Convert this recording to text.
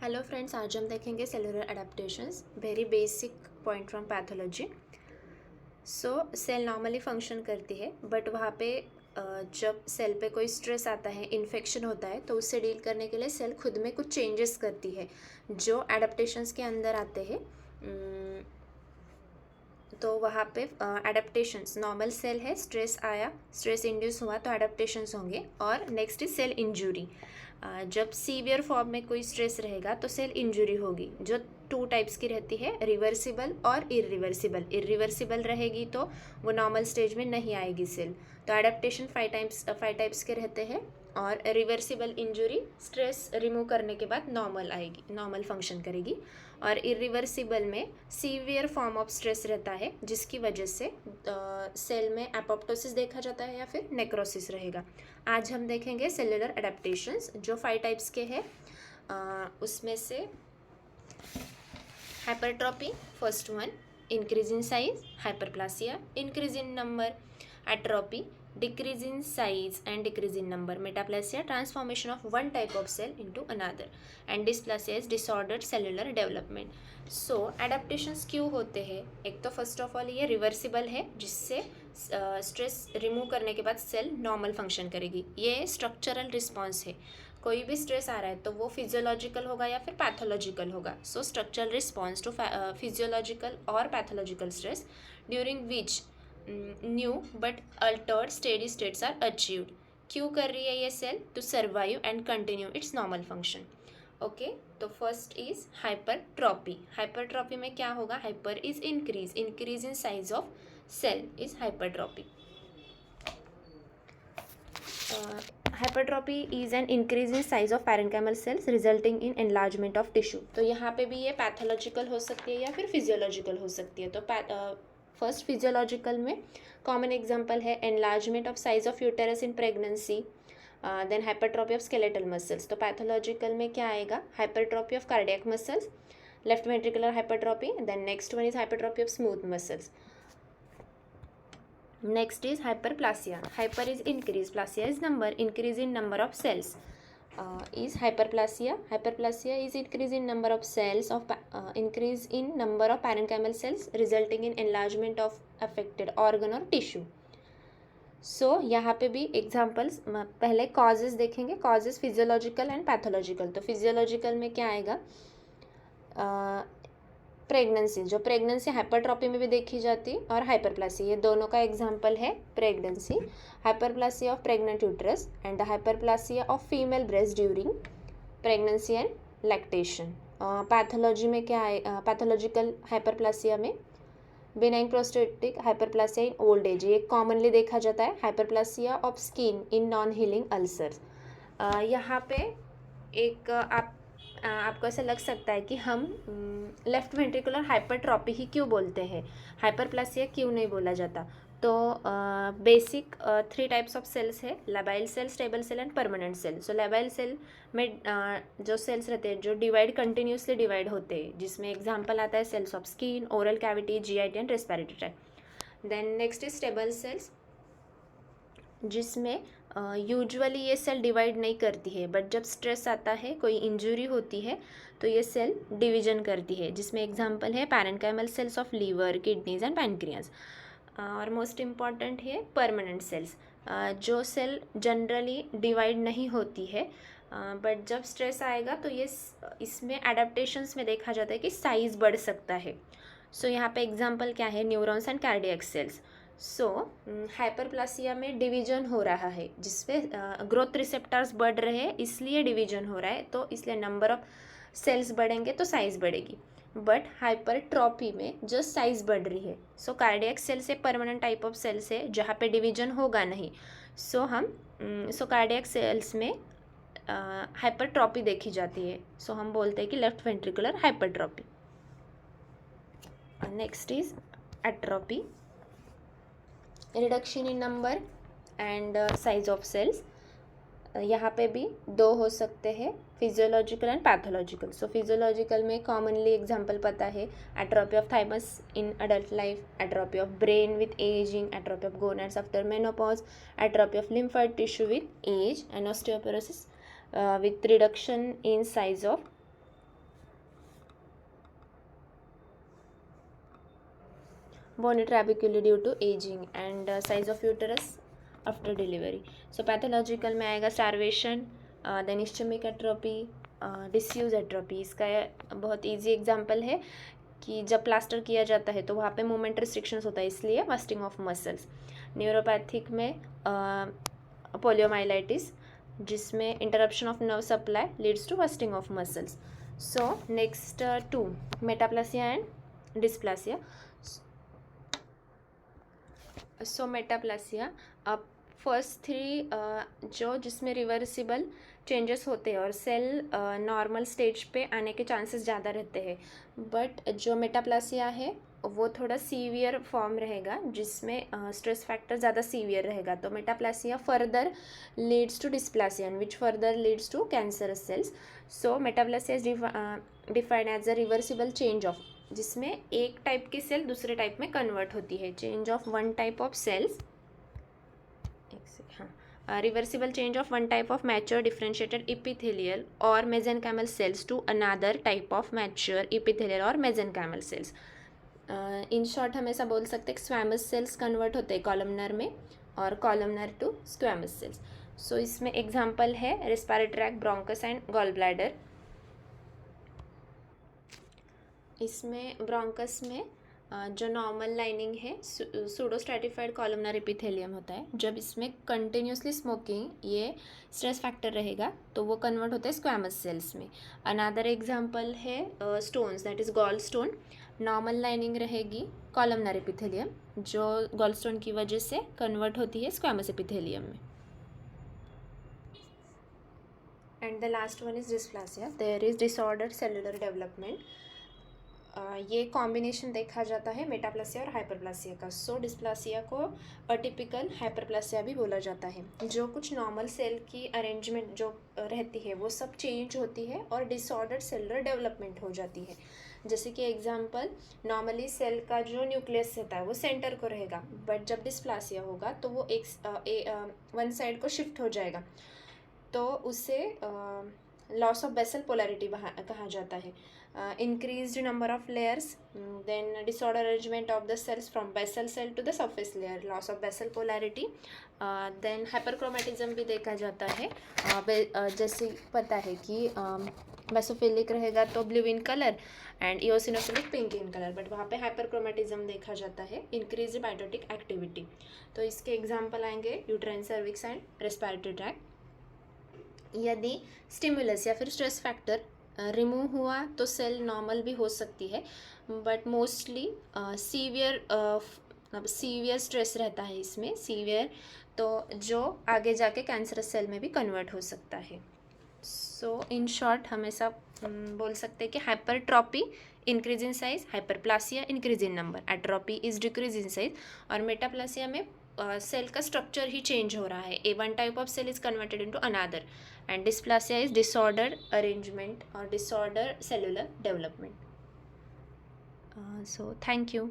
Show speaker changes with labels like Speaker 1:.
Speaker 1: Hello friends, आज हम देखेंगे cellular adaptations, very basic point from pathology. Cell normally function करती है, बट वहाँ पे जब सेल पे कोई स्ट्रेस आता है, इन्फेक्शन होता है, तो उससे डील करने के लिए सेल खुद में कुछ चेंजेस करती है जो एडेप्टेशंस के अंदर आते हैं। तो वहाँ पे एडेप्टेशंस, नॉर्मल सेल है, स्ट्रेस आया, स्ट्रेस इंड्यूस हुआ तो एडेप्टेशंस होंगे। और नेक्स्ट इज सेल इंजरी। जब सीवियर फॉर्म में कोई स्ट्रेस रहेगा तो सेल इंजरी होगी, जो टू टाइप्स की रहती है, रिवर्सिबल और इरिवर्सिबल। इरिवर्सिबल रहेगी तो वो नॉर्मल स्टेज में नहीं आएगी सेल। तो एडेप्टेशन फाइव टाइप्स के रहते हैं, और रिवर्सिबल इंजरी स्ट्रेस रिमूव करने के बाद नॉर्मल आएगी, नॉर्मल फंक्शन करेगी। और इरिवर्सिबल में सीवियर फॉर्म ऑफ स्ट्रेस रहता है, जिसकी वजह से सेल में एपोप्टोसिस देखा जाता है या फिर नेक्रोसिस रहेगा। आज हम देखेंगे सेलुलर एडेप्टेशंस, जो 5 टाइप्स के हैं। उसमें से hypertrophy first one, increase in size, hyperplasia increase in number, atrophy decrease in size and decrease in number, metaplasia transformation of one type of cell into another, and dysplasia is disordered cellular development. So adaptations क्यों होते हैं? एक तो first of all ये reversible है, जिससे stress remove करने के बाद सेल नॉर्मल फंक्शन करेगी। ये स्ट्रक्चरल रिस्पॉन्स है, कोई भी स्ट्रेस आ रहा है तो वो फिजियोलॉजिकल होगा या फिर पैथोलॉजिकल होगा। So structural response to physiological और pathological stress, during which new but altered steady states are achieved. क्यों कर रही है ये cell? To survive and continue its normal function. Okay, तो फर्स्ट इज हाइपरट्रॉपी। हाइपरट्रॉपी में क्या होगा? Hyper is increase, increase in size of cell is hypertrophy. Hypertrophy is an increase in size of parenchymal cells resulting in enlargement of tissue. तो यहाँ पे भी ये pathological हो सकती है या फिर फिजियोलॉजिकल हो सकती है। तो फर्स्ट फिजियोलॉजिकल में कॉमन एग्जांपल है enlargement of size of uterus in pregnancy, then hypertrophy of skeletal muscles. तो पैथोलॉजिकल में क्या आएगा? Hypertrophy of cardiac muscles, left ventricular hypertrophy, then next one is hypertrophy of smooth muscles. Next is hyperplasia. Hyper is increase, plasia is number, increase in number of cells is hyperplasia. Hyperplasia is increase in number of cells of increase in number of parenchymal cells resulting in enlargement of affected organ or tissue. So यहाँ पे भी examples, पहले causes देखेंगे, causes physiological and pathological. तो physiological में क्या आएगा? Pregnancy, जो प्रेगनेंसी हाइपरट्रॉपी में भी देखी जाती, और हाइपरप्लासी, ये दोनों का एग्जांपल है pregnancy, hyperplasia of pregnant uterus and the hyperplasia of female breast during pregnancy and lactation. Pathology में क्या है? पैथोलॉजिकल हाइपरप्लासिया में benign prostatic hyperplasia in old age, ये कॉमनली देखा जाता है। Hyperplasia of skin in non healing ulcers. यहाँ पे एक आपको ऐसा लग सकता है कि हम लेफ्ट वेंट्रिकुलर हाइपरट्रॉपी ही क्यों बोलते हैं, हाइपरप्लासिया क्यों नहीं बोला जाता? तो बेसिक 3 टाइप्स ऑफ सेल्स है, labile cell, stable cell and permanent cell. So labile cell में जो सेल्स रहते हैं, जो डिवाइड कंटिन्यूसली डिवाइड होते हैं, जिसमें एग्जांपल आता है cells of skin, oral cavity, GIT and respiratory tract. Then next is stable cells, जिसमें यूजुअली ये सेल डिवाइड नहीं करती है, बट जब स्ट्रेस आता है, कोई इंजरी होती है, तो ये सेल डिवीजन करती है, जिसमें एग्जांपल है parenchymal cells of liver, kidneys and pancreas. और मोस्ट इम्पॉर्टेंट है परमानेंट सेल्स, जो सेल जनरली डिवाइड नहीं होती है, बट जब स्ट्रेस आएगा तो ये इसमें एडेप्टेशंस में देखा जाता है कि साइज बढ़ सकता है। सो यहाँ पे एग्जांपल क्या है? Neurons and cardiac cells. So hyperplasia में डिवीजन हो रहा है, जिसपे ग्रोथ रिसेप्टर्स बढ़ रहे हैं, इसलिए डिवीजन हो रहा है, तो इसलिए नंबर ऑफ सेल्स बढ़ेंगे तो साइज बढ़ेगी। बट हाइपरट्रॉपी में जस्ट साइज बढ़ रही है। सो कार्डियक सेल से परमानेंट टाइप ऑफ सेल्स है, जहाँ पे डिवीजन होगा नहीं। सो कार्डियक सेल्स में हाइपरट्रॉपी देखी जाती है। सो हम बोलते हैं कि left ventricular hypertrophy. Next is atrophy, reduction in number and size of cells. यहाँ पे भी 2 हो सकते हैं, physiological and pathological. So physiological में कॉमनली एग्जांपल पता है, atrophy of thymus in adult life, atrophy of brain with aging, atrophy of gonads after menopause, atrophy of lymphoid tissue with age, and osteoporosis with reduction in size of bony trabeculae due to aging, and size of uterus after delivery. So pathological में आएगा starvation, then ischemic atrophy, disuse atrophy. इसका बहुत easy example है कि जब plaster किया जाता है तो वहाँ पे मूवमेंट रिस्ट्रिक्शंस होता है, इसलिए बस्टिंग ऑफ मसल्स. न्यूरोपैथिक में पोलियोमाइलाइटिस, जिसमें interruption of nerve supply leads to wasting of muscles. So next 2, metaplasia and dysplasia. So metaplasia, अब फर्स्ट 3 जो जिसमें रिवर्सिबल चेंजेस होते हैं और सेल नॉर्मल स्टेज पे आने के चांसेस ज़्यादा रहते हैं. बट जो मेटाप्लासिया है वो थोड़ा सीवियर फॉर्म रहेगा, जिसमें स्ट्रेस फैक्टर ज़्यादा सीवियर रहेगा. तो metaplasia further leads to dysplasia, which further leads to cancerous cells. So metaplasia is defined as a reversible change of, जिसमें एक टाइप की सेल दूसरे टाइप में कन्वर्ट होती है. Change of one type of cells, reversible change of one type of mature differentiated epithelial और mesenchymal cells to another type of mature epithelial और mesenchymal cells. In short हम ऐसा बोल सकते हैं स्क्वैमस सेल्स कन्वर्ट होते हैं कॉलमनर में और columnar to squamous cells. So इसमें एग्जांपल है respiratory tract, bronchus and gall bladder. इसमें ब्रोंकस में जो नॉर्मल लाइनिंग है सूडोस्ट्रैटिफाइड कॉलमनर एपिथेलियम होता है. जब इसमें कंटिन्यूसली स्मोकिंग ये स्ट्रेस फैक्टर रहेगा तो वो कन्वर्ट होता है स्क्वैमस सेल्स में. अनदर एग्जांपल है stones, that is gall stone. Normal lining रहेगी कॉलमनर एपिथेलियम, जो गॉल स्टोन की वजह से कन्वर्ट होती है स्क्वैमस एपिथेलियम में. And the last one is dysplasia. There is disorder cellular development. ये कॉम्बिनेशन देखा जाता है मेटाप्लासिया और हाइपरप्लासिया का. सो डिस्प्लासिया को अटिपिकल हाइपरप्लासिया भी बोला जाता है. जो कुछ नॉर्मल सेल की अरेंजमेंट जो रहती है वो सब चेंज होती है और डिसऑर्डर सेलुलर डेवलपमेंट हो जाती है. जैसे कि एग्जांपल, नॉर्मली सेल का जो न्यूक्लियस रहता है वो सेंटर को रहेगा, बट जब डिस्प्लासिया होगा तो वो एक वन साइड को शिफ्ट हो जाएगा, तो उसे लॉस ऑफ बेसल पोलैरिटी कहा जाता है. Increased number of layers, then disorder arrangement of the cells from basal cell to the surface layer, loss of basal polarity, then hyperchromatism भी देखा जाता है. जैसे पता है कि बेसोफिलिक रहेगा तो blue in colour and eosinophilic pink in colour, but वहाँ पे हाइपरक्रोमेटिज्म देखा जाता है, इंक्रीज माइटोटिक एक्टिविटी. तो इसके एग्जांपल आएंगे uterine, cervix and respiratory tract. यदि स्टिमुलस या फिर स्ट्रेस फैक्टर रिमूव हुआ तो सेल नॉर्मल भी हो सकती है, बट मोस्टली सीवियर स्ट्रेस रहता है इसमें, सीवियर, तो जो आगे जाके कैंसरस सेल में भी कन्वर्ट हो सकता है. सो इन शॉर्ट हम ऐसा बोल सकते हैं कि hypertrophy increase in size, hyperplasia increase in number, atrophy is decrease in size, और मेटाप्लासिया में सेल का स्ट्रक्चर ही चेंज हो रहा है. A one type of cell is converted into another, and dysplasia is disorder arrangement और disorder cellular development. So thank you.